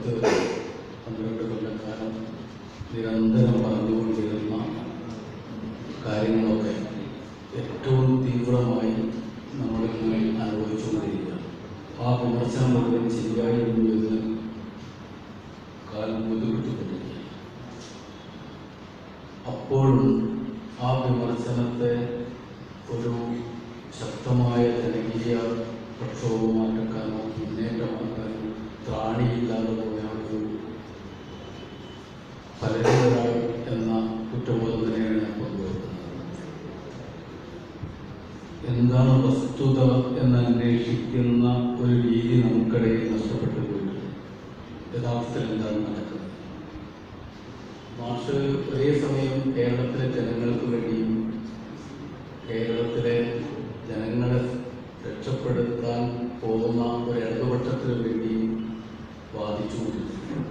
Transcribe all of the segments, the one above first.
12 കൊല്ലക്കാലം നിരന്തരം പറഞ്ഞുകൊണ്ടിരുന്ന കാര്യങ്ങളൊക്കെ ഏറ്റവും തീവ്രമായി നമ്മളിങ്ങനെ അനുഭവിച്ചുകൊണ്ടിരിക്കുക. ആ വിമർശനം മുഴുവൻ ശരിയായിരുന്നു എന്ന് കാലം ബുദ്ധിമുട്ടിക്കൊണ്ടിരിക്കുക. അപ്പോഴും ആ വിമർശനത്തെ ഒരു ശക്തമായ ജനകീയ പ്രക്ഷോഭമാക്കാനോ മുന്നേറ്റമാക്കാനോ ത്രാണിയില്ലാതെ പോയ ഒരു പലരാൾ എന്ന കുറ്റബോധം തന്നെയാണ് ഞാൻ പങ്കുവെക്കുന്നത്. എന്താണ് വസ്തുത എന്ന് അന്വേഷിക്കുന്ന ഒരു രീതി നമുക്കിടയിൽ നഷ്ടപ്പെട്ടു പോയിട്ടുണ്ട്. യഥാർത്ഥത്തിൽ എന്താണ് നടക്കുന്നത്? മാഷ് ഒരേ സമയം കേരളത്തിലെ ജനങ്ങൾക്ക് വേണ്ടിയും കേരളത്തിലെ ജനങ്ങളെ രക്ഷപ്പെടുത്താൻ പോകുന്ന ഒരു ഇടതുപക്ഷത്തിന് വേണ്ടിയും വാദിച്ചുകൊണ്ടിരിക്കുന്നു.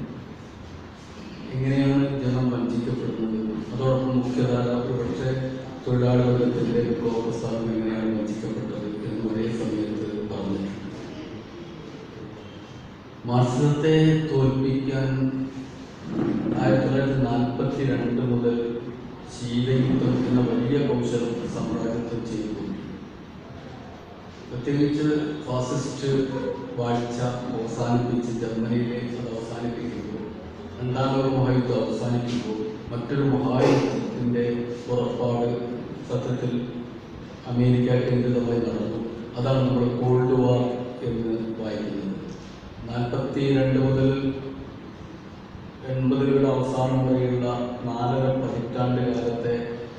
എങ്ങനെയാണ് ജനം വഞ്ചിക്കപ്പെടുന്നത്? അതോടൊപ്പം മുഖ്യധാര ഒരുപക്ഷെ തൊഴിലാളി വർഗത്തിൻ്റെ പ്രസ്ഥാനം എങ്ങനെയാണ് വഞ്ചിക്കപ്പെട്ടത് എന്ന് ഒരേ സമയത്ത് പറഞ്ഞിട്ടുണ്ട്. മാർക്സിസത്തെ തോൽപ്പിക്കാൻ 1942 മുതൽ ശീലയുദ്ധം എന്ന വലിയ കൗശലം സാമ്രാജ്യത്വം ചെയ്തു. പ്രത്യേകിച്ച് ഫാസിസ്റ്റ് വാഴ്ച അവസാനിപ്പിച്ച് ജർമ്മനിയിലെ അത് അവസാനിപ്പിക്കുമ്പോൾ, രണ്ടാം ലോക മഹായുദ്ധം അവസാനിക്കുമ്പോൾ മറ്റൊരു മഹായുദ്ധത്തിൻ്റെ പുറപ്പാട് സത്യത്തിൽ അമേരിക്ക കേന്ദ്രിതമായി നടന്നു. അതാണ് നമ്മൾ കോൾഡ് വാർ എന്ന് വായിക്കുന്നത്. 42 മുതൽ 80കളുടെ അവസാനം വരെയുള്ള 4.5 പതിറ്റാണ്ട് കാലത്തെ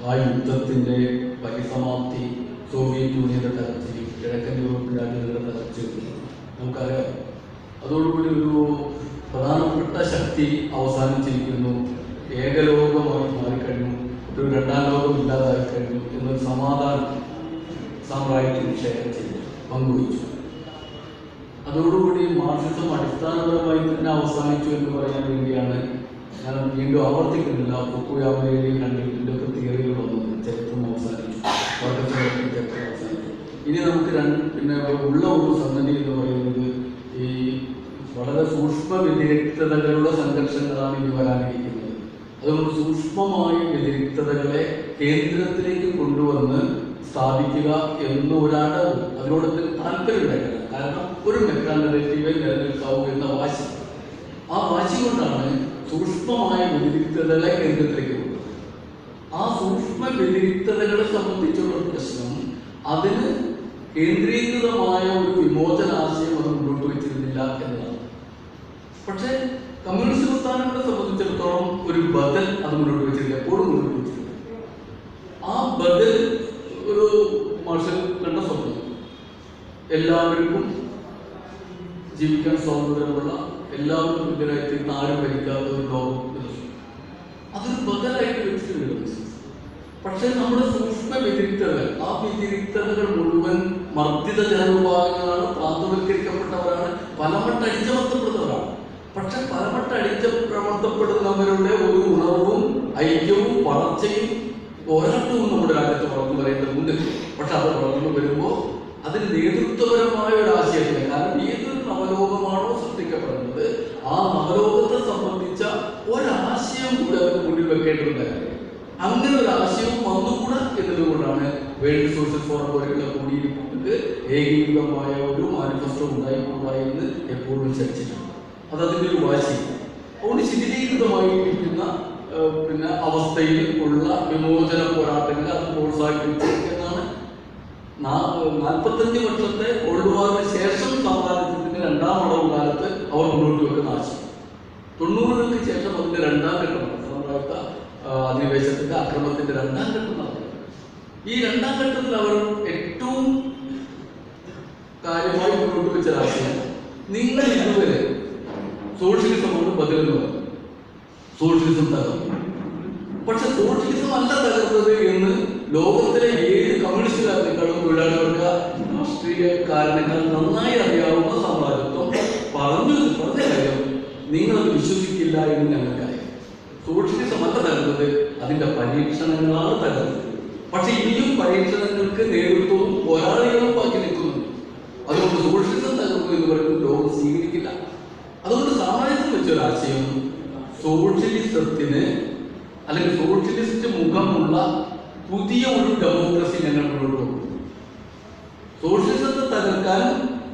ആ യുദ്ധത്തിൻ്റെ പരിസമാപ്തി സോവിയറ്റ് യൂണിയന്റെ തകർച്ചയും കിഴക്കൻ യൂറോപ്യൻ രാജ്യങ്ങളുടെ തകർച്ചയും നമുക്കറിയാം. അതോടുകൂടി ഒരു പ്രധാനപ്പെട്ട ശക്തി അവസാനിച്ചിരിക്കുന്നു, ഏകലോകമായി മാറിക്കഴിഞ്ഞു, ഒരു രണ്ടാം ലോകം ഇല്ലാതായി കഴിഞ്ഞു എന്നൊരു സമാധാനം സാമ്രാജ്യത്തിന് ഷെയർ ചെയ്തു പങ്കുവച്ചു. അതോടുകൂടി മാർക്സിസം അടിസ്ഥാനപരമായി തന്നെ അവസാനിച്ചു എന്ന് പറയാൻ വേണ്ടിയാണ് ഞാൻ വീണ്ടും ആവർത്തിക്കുന്നില്ല. ഫുക്കുയാമയുടെയും ഹണ്ടിൻ്റെ ഒക്കെ തിയറികൾ വന്നത് ചരിത്രം അവസാനിച്ചു, ചരിത്രം അവസാനിച്ചു. ഇനി നമുക്ക് പിന്നെ ഉള്ള ഒരു സംഗതി എന്ന് പറയുന്നത് ഈ വളരെ സൂക്ഷ്മ വ്യതിരിക്തതകളുടെ സംഘർഷങ്ങളാണ് ഇനി വരാനിരിക്കുന്നത്. അതുകൊണ്ട് സൂക്ഷ്മമായ വ്യതിരിക്തതകളെ കേന്ദ്രത്തിലേക്ക് കൊണ്ടുവന്ന് സ്ഥാപിക്കുക എന്ന് ഒരാള് അതിനോട് താല്പര്യം ഉണ്ടാക്കണം. കാരണം ഒരു മെക്കാനറേറ്റീവെ നിലനിൽക്കാവൂ എന്ന വാശി, ആ വാശി കൊണ്ടാണ് സൂക്ഷ്മമായ വ്യതിരിക്തതകളെ കേന്ദ്രത്തിലേക്ക് കൊണ്ടുവന്നത്. ആ സൂക്ഷ്മ വ്യതിരിക്തതകളെ സംബന്ധിച്ചുള്ള പ്രശ്നം, അതിന് കേന്ദ്രീകൃതമായ ഒരു വിമോചനാശയം അത് മുന്നോട്ട് വെച്ചിരുന്നില്ല എന്നതാണ്. പക്ഷേ കമ്മ്യൂണിസ്റ്റ് പ്രസ്ഥാനങ്ങളെ സംബന്ധിച്ചിടത്തോളം ഒരു ബദൽ അത് മുന്നോട്ട് വെച്ചിട്ടില്ല, എപ്പോഴും മുന്നോട്ട് വെച്ചിട്ടില്ല. ആ ബദൽ ഒരു മാർഷൽ കണ്ട സ്വപ്നം, എല്ലാവർക്കും ജീവിക്കാൻ സ്വാതന്ത്ര്യമുള്ള, എല്ലാവർക്കും തുല്യരായിത്തീർന്ന, ആരും ഭരിക്കാത്ത ഒരു ലോകം, അതൊരു ബദലായിട്ട് വെച്ചിട്ടുണ്ട്. പക്ഷെ നമ്മുടെ സൂക്ഷ്മ വ്യതിരിക്തതകൾ, ആ വ്യതിരിക്തതകൾ മുഴുവൻ മർദ്ദിത ജനവിഭാഗങ്ങളാണ്, പ്രാന്തവൽക്കരിക്കപ്പെട്ടവരാണ്, പലമട്ട അടിച്ചമർത്തപ്പെടുന്നവരാണ്. പക്ഷെ പലമട്ട അടിച്ചമർത്തപ്പെടുന്നവരുടെ ഒരു ഉണർവും ഐക്യവും വളർച്ചയും പോരാട്ടവും നമ്മുടെ രാജ്യത്ത് വളർന്നു വരേണ്ടതുണ്ട്. പക്ഷെ അത് വളർന്നു വരുമ്പോൾ അതിന് നേതൃത്വപരമായ ഒരു ആശയമില്ല. കാരണം ഏതൊരു നവലോകമാണോ സൃഷ്ടിക്കപ്പെടുന്നത്, ആ നവലോകത്തെ സംബന്ധിച്ച ഒരാശയം കൂടെ അതിന് മുന്നിൽ വെക്കേണ്ടതുണ്ടായിരുന്നു. അങ്ങനെ ഒരു ആശയവും വന്നുകൂടാ എന്നതുകൊണ്ടാണ് വേൾഡ് സോഷ്യൽ ഫോറം പോലെയുള്ള കൂടിയിരിക്കുന്നത് ഏകീകൃതമായ ഒരു മാനിഫെസ്റ്റോ ഉണ്ടായിക്കൂടാ എന്ന് എപ്പോഴും ചർച്ചിട്ടുണ്ട്. അത് അതിൻ്റെ ഒരു വാശി. അതുകൊണ്ട് ശിഥിലീകൃതമായിരിക്കുന്ന പിന്നെ അവസ്ഥയിൽ ഉള്ള വിമോചന പോരാട്ടങ്ങൾ അത് പ്രോത്സാഹിപ്പിച്ചു എന്നാണ് 45 വർഷത്തെ കോൾഡ് വാറിന് ശേഷം സാമ്രാജ്യത്തിന്റെ രണ്ടാം അളവ് കാലത്ത് അവർ മുന്നോട്ട് വെക്കുന്ന ആശയം. 90കൾക്ക് ശേഷം അതിന്റെ രണ്ടാം ഘട്ടമാണ് സാമ്രാജ്യത്വ അധിനിവേശത്തിന്റെ അക്രമത്തിന്റെ രണ്ടാം ഘട്ടം നടന്നത്. ഈ രണ്ടാം ഘട്ടത്തിൽ അവർ ഏറ്റവും കാര്യമായി മുന്നോട്ട് വെച്ച ആശയം, നിങ്ങൾ ഇതുവരെ സോഷ്യലിസമാണ് ബദലെന്ന് പറഞ്ഞു, സോഷ്യലിസം തകർന്നു. പക്ഷെ സോഷ്യലിസം അല്ല തകർന്നത് എന്ന് ലോകത്തിലെ 7 കമ്മ്യൂണിസ്റ്റുകാരനേക്കാളും തൊഴിലാളികൾക്ക് രാഷ്ട്രീയക്കാരനേക്കാൾ നന്നായി അറിയാവുന്ന സാമ്രാജ്യത്വം പറഞ്ഞ കാര്യം നിങ്ങളത് വിശ്വസിക്കില്ല എന്ന് ഞങ്ങൾക്കറിയാം. സോഷ്യലിസം അല്ല തകർന്നത്, അതിന്റെ പരീക്ഷണങ്ങളാണ് തകർന്നത്. പക്ഷെ ഇനിയും പരീക്ഷണങ്ങൾക്ക് നേതൃത്വവും പോരാളികളും ബാക്കി നിൽക്കുന്നുണ്ട്. അതുകൊണ്ട് സോഷ്യലിസം തകർന്നു എന്ന് പറയുന്നത് ലോകം സ്വീകരിക്കില്ല. അതുകൊണ്ട് സാമ്രാജ്യത്വം ഒരാശയം സോഷ്യലിസത്തിന് അല്ലെങ്കിൽ സോഷ്യലിസ്റ്റ് മുഖമുള്ള പുതിയ ഒരു ഡെമോക്രസി ഞങ്ങൾ മുന്നോട്ട് പോകും. സോഷ്യലിസത്തെ തകർക്കാൻ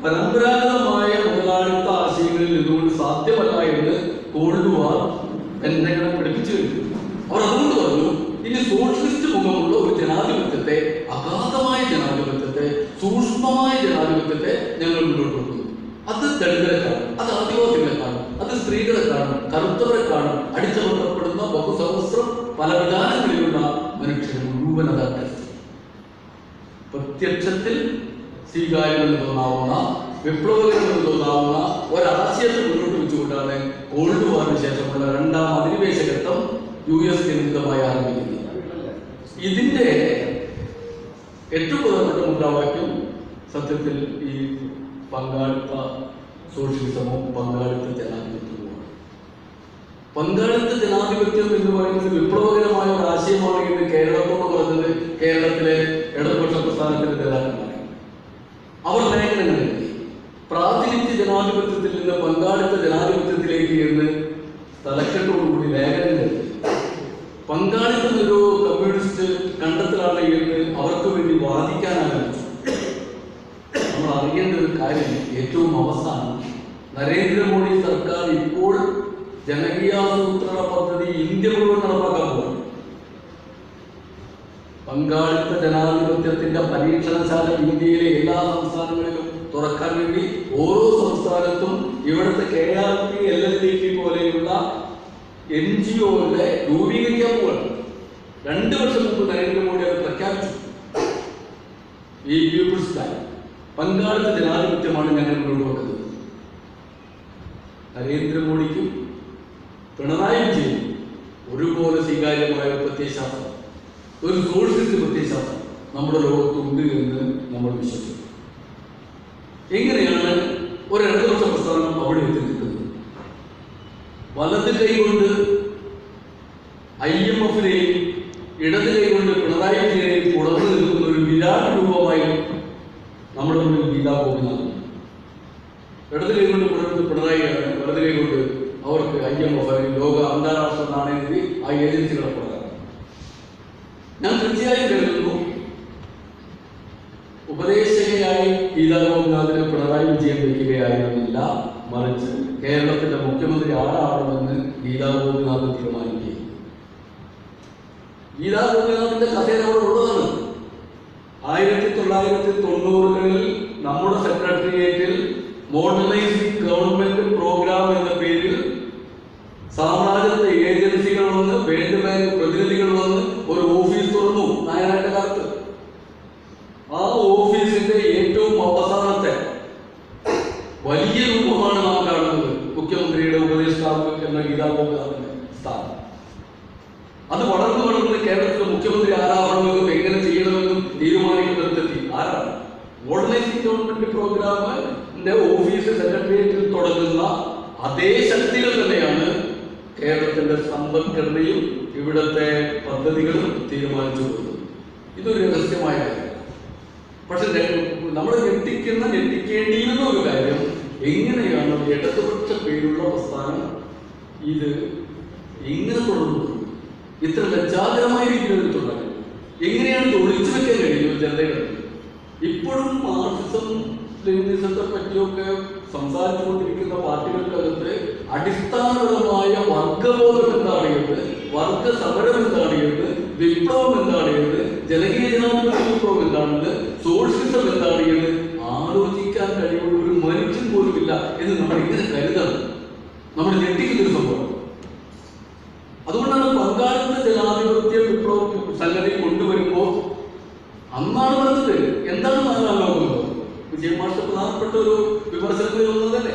പരമ്പരാഗതമായ മുതലാളിത്ത ആശയങ്ങളിൽ ഇതുകൊണ്ട് സാധ്യമല്ല എന്ന് കോൾഡ് വാർ പെൻഡഗൺ പഠിപ്പിച്ചു കഴിഞ്ഞു. അവർ അതുകൊണ്ട് പറഞ്ഞു, ഇനി സോഷ്യലിസ്റ്റ് മുഖമുള്ള ഒരു ജനാധിപത്യത്തെ, അഗാധമായ ജനാധിപത്യത്തെ, സൂക്ഷ്മമായ ജനാധിപത്യത്തെ ഞങ്ങൾ മുന്നോട്ട് വെക്കുന്നു. അത് ദളിതരെ കാണും, അത് ആദിവാസികളെ കാണും, അത് സ്ത്രീകളെ കാണും, കറുത്തവരെ കാണും, അടിച്ചമർത്തപ്പെടുന്ന ബഹുസഹസ്രം പല വിധാനങ്ങളിലുള്ള മനുഷ്യരെ മുഴുവൻ അതാക്കി പ്രത്യക്ഷത്തിൽ സ്വീകാര്യമെന്ന് തോന്നാവുന്ന, വിപ്ലവകരമെന്ന് തോന്നാവുന്ന ഒരാശയത്തെ മുന്നോട്ട് വെച്ചുകൊണ്ടാണ് കോൾഡ് വാറിന് ശേഷമുള്ള രണ്ടാം അധിനിവേശ ഘട്ടം US കേന്ദ്രിതമായി ആരംഭിക്കുന്നത്. ഇതിന്റെ ഏറ്റവും പ്രധാനപ്പെട്ട മുദ്രാവാക്യം സത്യത്തിൽ ഈ പങ്കാളിത്ത സോഷ്യലിസമോ പങ്കാളിത്ത ജനാധിപത്യവുമാണ്. പങ്കാളിത്ത ജനാധിപത്യം എന്ന് പറയുന്നത് വിപ്ലവകരമായ ഒരു ആശയമാണ് എന്ന് കേരളത്തോട് പറഞ്ഞത് കേരളത്തിലെ ഇടതുപക്ഷ പ്രസ്ഥാനത്തിന്റെ നേതാക്കന്മാർ. അവർ ലേഖനങ്ങൾ എഴുതി. പ്രാതിനിധ്യ ജനാധിപത്യത്തിൽ നിന്ന് പങ്കാളിത്ത ജനാധിപത്യത്തിലേക്ക് എന്ന് തലക്കെട്ടോടുകൂടി ലേഖനങ്ങൾ എഴുതി. പങ്കാളിത്തം ഒരു കമ്മ്യൂണിസ്റ്റ് കണ്ടെത്തലാണ് എന്ന് അവർക്ക് വേണ്ടി വാദിക്കാൻ ആരംഭിച്ചു. നമ്മൾ അറിയേണ്ട ഒരു കാര്യം, ഏറ്റവും അവസാനം നരേന്ദ്രമോദി സർക്കാർ ഇപ്പോൾ ജനകീയാസൂത്രണ പദ്ധതി ഇന്ത്യ മുഴുവൻ നടപ്പാക്കാൻ പോകുന്നു. പങ്കാളിത്ത ജനാധിപത്യത്തിന്റെ പരീക്ഷണശാല ഇന്ത്യയിലെ എല്ലാ സംസ്ഥാനങ്ങളിലും തുറക്കാൻ വേണ്ടി ഓരോ സംസ്ഥാനത്തും ഇവിടുത്തെ KRP LLDP പോലെയുള്ള NGOകളെ രൂപീകരിക്കാൻ പോവാണ്. 2 വർഷം മുമ്പ് നരേന്ദ്രമോദി അത് പ്രഖ്യാപിച്ചു. ഈ പീപ്പിൾസ് പ്ലാൻ പങ്കാളിത്ത ജനാധിപത്യമാണ് ഞങ്ങൾ മുന്നോട്ട് വെക്കുന്നത്. നരേന്ദ്രമോദിക്കും പിണറായി വിജയനും ഒരുപോലെ സ്വീകാര്യമായ ഒരു പ്രത്യയശാസ്ത്രം, ഒരു സോഷ്യലിസ്റ്റ് പ്രത്യയശാസ്ത്രം നമ്മുടെ ലോകത്തുണ്ട് എന്ന് നമ്മൾ വിശ്വസിക്കുന്നു. എങ്ങനെയാണ് ഒരു ഇടതുപക്ഷ പ്രസ്ഥാനം അവിടെ എത്തിക്കുന്നത്? വലത് കൈകൊണ്ട് IMF-നെയും ഇടത് കൈകൊണ്ട് പിണറായി വിജയനെയും പുറത്തു നിൽക്കുന്ന ഒരു വിരാട് രൂപമായി നമ്മുടെ മുന്നിൽ ഗീതാ ഗോപിനാഥ്. ഇടത് കൈകൊണ്ട് പുറത്ത് പിണറായിയാണ്, വലത് കൈകൊണ്ട് അവർക്ക് IMF അല്ലെങ്കിൽ ലോക അന്താരാഷ്ട്ര നാണയനിധി ആ ഏജൻസികളെ പ്രകാരം. ഞാൻ തീർച്ചയായും കരുതുന്നു ഉപദേശകയായി ഗീതാ ഗോപിനാഥിനെ പിണറായി വിജയൻ വയ്ക്കുകയായിരുന്നില്ല, മറിച്ച് കേരളത്തിന്റെ മുഖ്യമന്ത്രി ആരാണെന്ന് ഗീതാ ഗോപിനാഥ് തീരുമാനിക്കുകയും. ഗീതാ ഗോപിനാഥിന്റെ കഥയിൽ അവിടെ ഉള്ളതാണ്. 1990-കളിൽ നമ്മുടെ സെക്രട്ടേറിയറ്റിൽ മോഡേണൈസിംഗ് ഗവൺമെന്റ് പ്രോഗ്രാം എന്ന പേരിൽ സാമ്രാജ്യത്തെ ഏജൻസികൾ വന്ന്, വേൾഡ് ബാങ്ക് പ്രതിനിധികൾ വന്ന് ഒരു ഓഫീസ് തുറന്നു നായനാരുടെ കാലത്ത്. ആ ഓഫീസിന്റെ ഏറ്റവും അവസാനത്തെ വലിയ രൂപമാണ് നാം കാണുന്നത് മുഖ്യമന്ത്രിയുടെ ഉപദേഷ്ടാവ് എന്ന ഗീതാ ഗോപിനാഥിന്റെ സ്ഥാനം. അത് വളർന്നു വളർന്ന് കേരളത്തിലെ മുഖ്യമന്ത്രി ആരാവണമെന്നും എങ്ങനെ ചെയ്യണമെന്നും തീരുമാനിക്കുന്നിടത്തെത്തി. ആരാണ്? മോഡേണൈസിംഗ് ഗവൺമെന്റ് പ്രോഗ്രാമിന്റെ ഓഫീസ് സെക്രട്ടേറിയറ്റിൽ തുടങ്ങുന്ന അതേ ശക്തികൾ തന്നെയാണ് കേരളത്തിന്റെ സമ്പദ്ഘടനയും ഇവിടുത്തെ പദ്ധതികളും തീരുമാനിച്ചു കൊടുക്കുന്നത്. ഇതൊരു രഹസ്യമായ കാര്യം. പക്ഷെ നമ്മൾ ഞെട്ടിക്കേണ്ടിയിരുന്ന ഒരു കാര്യം, എങ്ങനെയാണ് ഇടതുപക്ഷ പേരുള്ള പ്രസ്ഥാനം ഇത് എങ്ങനെ തുടർന്നു? ഇത്ര ലജ്ജാകരമായ രീതിയിൽ തുടങ്ങി. എങ്ങനെയാണ് ഇത് ഒളിച്ചു വെക്കാൻ കഴിയും ജനതകൾ? ഇപ്പോഴും മാർക്സിസം ലെനിനിസത്തെ പറ്റിയൊക്കെ സംസാരിച്ചു കൊണ്ടിരിക്കുന്ന പാർട്ടികൾക്കകത്ത് അടിസ്ഥാനപരമായ വർഗബോധം എന്താണെന്ന്, വർഗ സമരം എന്താണെന്ന്, വിപ്ലവം എന്താണെന്ന്, ജനകീയ ജനാധിപത്യ വിപ്ലവം എന്താണെന്ന്, സോഷ്യലിസം എന്താണെന്ന് ആലോചിക്കാൻ കഴിവുള്ള ഒരു മനുഷ്യൻ പോലുമില്ല എന്ന് നമ്മൾ ഇങ്ങനെ കരുതണം. നമ്മൾ ഞെട്ടിക്കുന്നൊരു സംഭവം. അതുകൊണ്ടാണ് പങ്കാളിത്ത ജനാധിപത്യ വിപ്ലവ സംഗതി കൊണ്ടുവരുമ്പോൾ അന്നാണ് പറഞ്ഞത് എന്താണ് നാലാകുന്നത്. വിജയമാഷ പ്രധാനപ്പെട്ട ഒരു വിമർശനങ്ങളിൽ ഒന്നതല്ലേ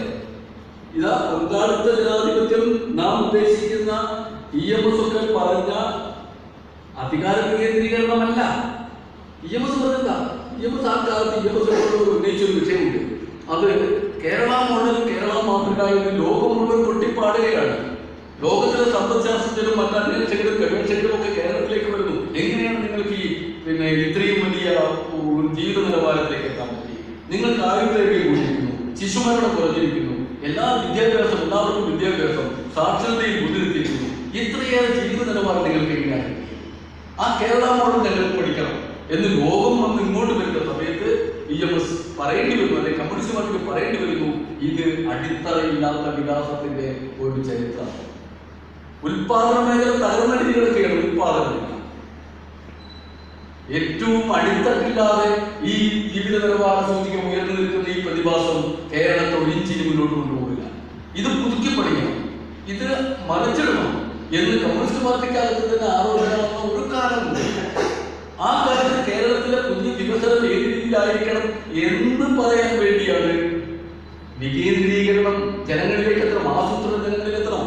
ഇതാ, പങ്കാളിത്ത ജനാധിപത്യം നാം ഉദ്ദേശിക്കുന്ന EMS ഒക്കെ പറഞ്ഞ അധികാര വികേന്ദ്രീകരണമല്ല. EMS പറഞ്ഞ EMS ആ കാലത്ത് EMS ഉന്നയിച്ചൊരു വിഷയമുണ്ട്. അത് കേരള മോഡൽ, കേരള മാതൃക എന്ന് ലോകം മുഴുവൻ കൊട്ടിപ്പാടുകയാണ്. ലോകത്തിലെ സമ്പദ്ശാസ്ത്രജ്ഞരും മറ്റ് അന്വേഷകരും ഗവേഷകരും ഒക്കെ കേരളത്തിലേക്ക് വരുന്നു. എങ്ങനെയാണ് നിങ്ങൾക്ക് ഈ ഇത്രയും വലിയ ജീവിത നിലവാരത്തിലേക്ക് എത്താൻ പറ്റി? നിങ്ങൾക്ക് ആയുർവേദം കൂടിയിരിക്കുന്നു, ശിശുമരണം കുറഞ്ഞിരിക്കുന്നു, എല്ലാ വിദ്യാഭ്യാസം, എല്ലാവർക്കും വിദ്യാഭ്യാസം, സാക്ഷരതയിൽ മുൻനിർത്തിയിരിക്കുന്നു. ഇത്രയേറെ ജീവിത നിലവാരം നിങ്ങൾക്ക് എങ്ങനെയാണ്? ആ കേരള മോഡൽ ഞങ്ങൾക്ക് പഠിക്കണം എന്ന് ലോകം വന്ന് ഇങ്ങോട്ട് വരുന്ന സമയത്ത് EMS പറയേണ്ടി വരുന്നു, അല്ലെങ്കിൽ കമ്മ്യൂണിസ്റ്റ് പാർട്ടിക്ക് പറയേണ്ടി വരുന്നു, ഇത് അടിത്തറയില്ലാത്ത വികാസത്തിന്റെ ഒരു ചരിത്രം. ഉൽപാദന മേഖല തകർന്നടിഞ്ഞു കിടക്കുകയാണ്. ഉൽപാദനം ഏറ്റവും അടിത്തട്ടില്ലാതെ ഈ ജീവിത നിലവാര സൂചിക ഉയർന്നു നിൽക്കുന്ന ഈ പ്രതിഭാസം കേരളത്തെ ഒരിഞ്ചിന് മുന്നോട്ട് കൊണ്ടുപോകില്ല. ഇത് പുതുക്കി പഠിക്കണം, ഇത് മറിച്ചിടണം എന്ന് കമ്മ്യൂണിസ്റ്റ് പാർട്ടിക്കകത്ത് തന്നെ ആരോപണമാകുന്ന ഒരു കാലമുണ്ട്. ആ കാലത്ത് കേരളത്തിലെ പുതിയ വികസനം ഏത് രീതിയിലായിരിക്കണം എന്ന് പറയാൻ വേണ്ടിയാണ് വികേന്ദ്രീകരണം ജനങ്ങളിലേക്ക് എത്തണം, ആസൂത്രണം ജനങ്ങളിലേക്ക് എത്തണം.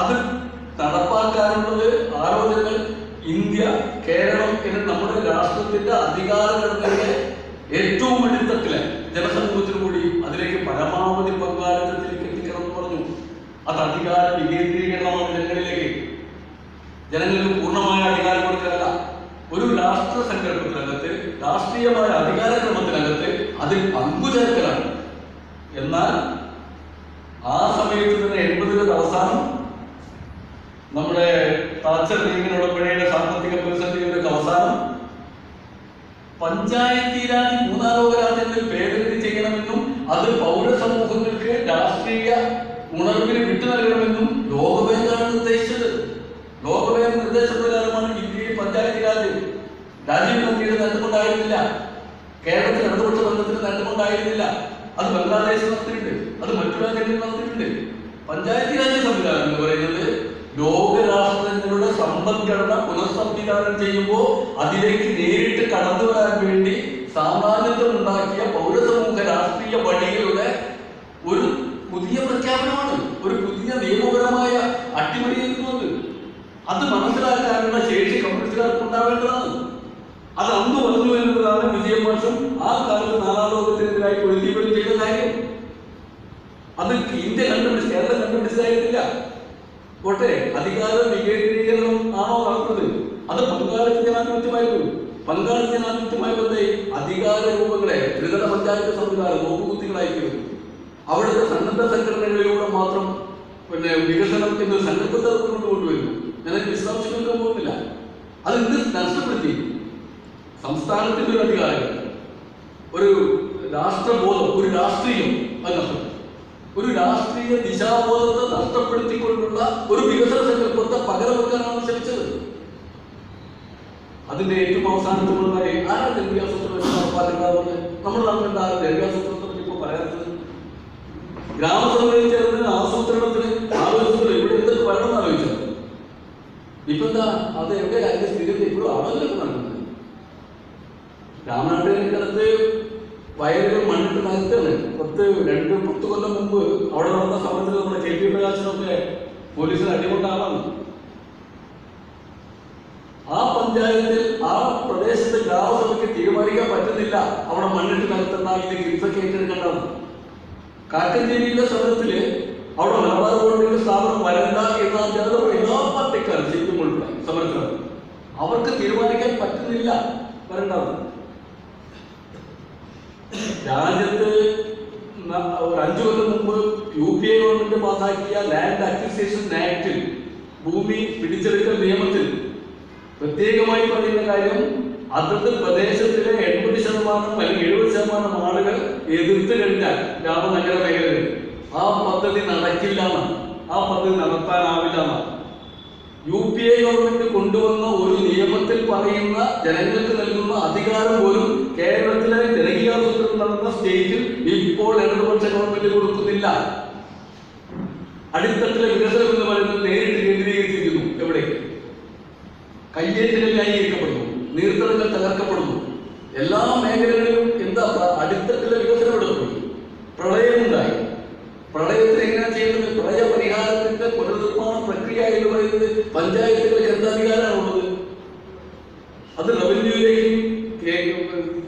അത് നടപ്പാക്കാനുള്ളത് ആലോചനകൾ ഇന്ത്യ, കേരളം എന്ന നമ്മുടെ രാഷ്ട്രത്തിന്റെ അധികാര ഘടനയുടെ ഏറ്റവും അടിത്തട്ടിലെ ജനസമൂഹത്തിൽ കൂടി അതിലേക്ക് പരമാവധി പങ്കാളിത്തത്തിലേക്ക് എത്തിക്കണം എന്ന് പറഞ്ഞു. അത് അധികാര വികേന്ദ്രീകരണമാണ് ജനങ്ങളിലേക്ക്. ജനങ്ങൾക്ക് പൂർണ്ണമായ അധികാരം കൊടുക്കാനല്ല, ഒരു രാഷ്ട്ര സങ്കല്പത്തിനകത്ത്, രാഷ്ട്രീയമായ അധികാരക്രമത്തിനകത്ത് അതിൽ പങ്കുചേർക്കലാണ്. എന്നാൽ ആ സമയത്ത് തന്നെ 80കളുടെ അവസാനം നമ്മുടെ താച്ചർ ലീഗിന് ഉടമ്പടിയുടെ സാമ്പത്തിക പ്രതിസന്ധികളുടെ അവസാനം പഞ്ചായത്തി രാജ് മൂന്നാലോക രാജ്യങ്ങളിൽ ഭേദഗതി ചെയ്യണമെന്നും അത് പൗരസമൂഹങ്ങൾക്ക് രാഷ്ട്രീയ ഉണർവിന് വിട്ടു നൽകണമെന്നും ലോകബാങ്കാണ് നിർദ്ദേശിച്ചത്. ലോകബാങ്ക് നിർദ്ദേശപ്രകാരമാണ് ഇന്ത്യയിൽ പഞ്ചായത്തി രാജ്. രാജീവ് ഗാന്ധിയുടെ നേട്ടമുണ്ടായിരുന്നില്ല, കേരളത്തിൽ ഇടതുപക്ഷ ബന്ധത്തിന് നേട്ടമുണ്ടായിരുന്നില്ല. അത് ബംഗ്ലാദേശ് നടത്തിയിട്ടുണ്ട്, അത് മറ്റു രാജ്യങ്ങളിൽ നടത്തിയിട്ടുണ്ട്. പഞ്ചായത്തി രാജ് സംവിധാനം എന്ന് പറയുന്നത് ലോകരാഷ്ട്രങ്ങളുടെ സമ്പദ്ഘടന പുനഃസംവിധാനം ചെയ്യുമ്പോൾ അതിലേക്ക് നേരിട്ട് കടന്നു വരാൻ വേണ്ടി സാമ്രാജ്യത്വം ഉണ്ടാക്കിയ പൗരസമൂഹ രാഷ്ട്രീയ വഴികളുടെ ഒരു പുതിയ പ്രഖ്യാപനമാണ്, ഒരു പുതിയ നിയമപരമായ അട്ടിമറിയിരിക്കുന്നത്. അത് മനസ്സിലാക്കാനുള്ള ശേഷി കമ്മ്യൂണിസ്റ്റുകാർക്ക് ഉണ്ടാവേണ്ടതാണ്. അത് അന്ന് പറഞ്ഞു എന്നതാണ് വിജയം വർഷം ആ കാലത്ത് നാലാം ലോകത്തിനെതിരായി പൊളിറ്റിക്കലും ചെയ്ത കാര്യം. അത് ഇന്ത്യ കണ്ടുപിടിച്ച്, കേരളം കണ്ടുപിടിച്ചതായിരുന്നില്ല. കോട്ടെ അധികാര വികേന്ദ്രീകരണം ആണോ നടന്നത്? അത് പങ്കാളിത്ത ജനാധിപത്യമായിരുന്നു. പങ്കാളിത്ത ജനാധിപത്യമായി വന്ന അധികാര രൂപങ്ങളെ ത്രിതല പഞ്ചായത്ത് സംവിധാനം നോക്കുകുത്തികളായിരിക്കും. അവിടുത്തെ സന്നദ്ധ സംഘടനകളിലൂടെ മാത്രം വികസനം എന്നൊരു സങ്കല്പത്തെ കൊണ്ടുവരുന്നു. ഞാൻ വിശദാംശങ്ങൾക്ക് പോകുന്നില്ല. അത് ഇന്ന് നഷ്ടപ്പെടുത്തി. സംസ്ഥാനത്തിന്റെ ഒരു അധികാരം, ഒരു രാഷ്ട്രബോധം, ഒരു രാഷ്ട്രീയം അത് നഷ്ടപ്പെട്ടു. ഒരു രാഷ്ട്രീയ ദിശാബോധത്തെ നഷ്ടപ്പെടുത്തിക്കൊണ്ടുള്ള ഒരു വികസന സങ്കല്പത്തെ പകരം വെക്കാനാണ് ശ്രമിച്ചത്. അതിന്റെ ഏറ്റവും അവസാനത്തിലുള്ളവരെ ആരാണ് ജനകീയാസൂത്രണം നടപ്പാക്കുന്നത്? നമ്മുടെ നാട്ടിൽ എന്താ ജനകീയാസൂത്രണത്തെ പറ്റി ഇപ്പോൾ പറയാത്തത്? ഗ്രാമസഭയിൽ ചേർന്ന് ആസൂത്രണത്തിന് ആലോചിച്ചത് ഇവിടെ എന്തൊക്കെ വരണമെന്ന് ആലോചിച്ചത്. ഇപ്പൊ എന്താ അത് എവിടെ അതിന്റെ സ്ഥിതി ഇപ്പോഴും ആലോചനയൊക്കെ നടക്കുന്നത്. രാമനാട്ടുകരക്കടുത്ത് വയലുകൾ മണ്ണിട്ട് നികത്താണ്. 10 കൊല്ലം മുമ്പ് അവിടെ നടന്ന സമരത്തിൽ നമ്മുടെ KP പ്രകാശനൊക്കെ പോലീസിന് അടികൊണ്ടാണ്. ആ പഞ്ചായത്തിൽ ആ പ്രദേശത്തെ ഗ്രാമസഭയ്ക്ക് തീരുമാനിക്കാൻ പറ്റുന്നില്ല അവിടെ മണ്ണിട്ട് നികത്തുന്ന ഇത് കിഫ്ബിക്ക് ഏറ്റെടുക്കേണ്ടതാണ്. കാക്കഞ്ചേരിയിലെ സമരത്തില് അവിടെ മലബാർ ഗവൺമെന്റ് സ്ഥാപനം വരണ്ട എന്ന ജനത എല്ലാ പാർട്ടിക്കാരും ശരിക്കും ഉൾപ്പെടെ സമരക്കാർ അവർക്ക് തീരുമാനിക്കാൻ പറ്റുന്നില്ല വരണ്ടാണ്. രാജ്യത്ത് ഒരു 5 കൊല്ലം മുമ്പ് UPA ഗവൺമെന്റ് പാസാക്കിയ ലാൻഡ് അക്വിസിഷൻ ആക്ടിൽ, ഭൂമി പിടിച്ചെടുക്കൽ നിയമത്തിൽ പ്രത്യേകമായി പറയുന്ന കാര്യം അതത് പ്രദേശത്തിലെ 80% അല്ലെങ്കിൽ 70% ആളുകൾ എതിർത്ത് കഴിഞ്ഞാൽ ഗ്രാമനഗര മേഖലകളിൽ ആ പദ്ധതി നടക്കില്ല, ആ പദ്ധതി നടത്താനാവില്ല. UPA ഗവൺമെന്റ് കൊണ്ടുവന്ന ഒരു നിയമത്തിൽ പറയുന്ന ജനങ്ങൾക്ക് നൽകുന്ന അധികാരം പോലും കേരളത്തിലെ ജനകീയാസൂത്രണം നടന്ന സ്റ്റേറ്റിൽ ഇപ്പോൾ ഇടതുപക്ഷ ഗവൺമെന്റ് കൊടുക്കുന്നില്ല. അടിത്തട്ടിലെ വികസനം എന്ന് പറയുന്നത് നേരിട്ട് കേന്ദ്രീകരിച്ചിരിക്കുന്നു. എവിടേക്ക് കയ്യേറ്റങ്ങൾ ന്യായീകരിക്കപ്പെടുന്നു, നീർത്തടങ്ങൾ തകർക്കപ്പെടുന്നു. എല്ലാ മേഖലകളിലും എന്താ അടിത്തട്ടിലെ വികസനം എടുക്കുന്നു. പ്രളയമുണ്ടായി. പ്രളയത്തിന് എങ്ങനെ ചെയ്യുന്നത്? പ്രളയ പരിഹാരത്തിന്റെ പുനർനിർമ്മാണ പ്രക്രിയ എന്ന് പറയുന്നത് പഞ്ചായത്തുകൾക്ക് എന്താ അധികാരമാണുള്ളത്? അത് റവന്യൂയിലേക്കും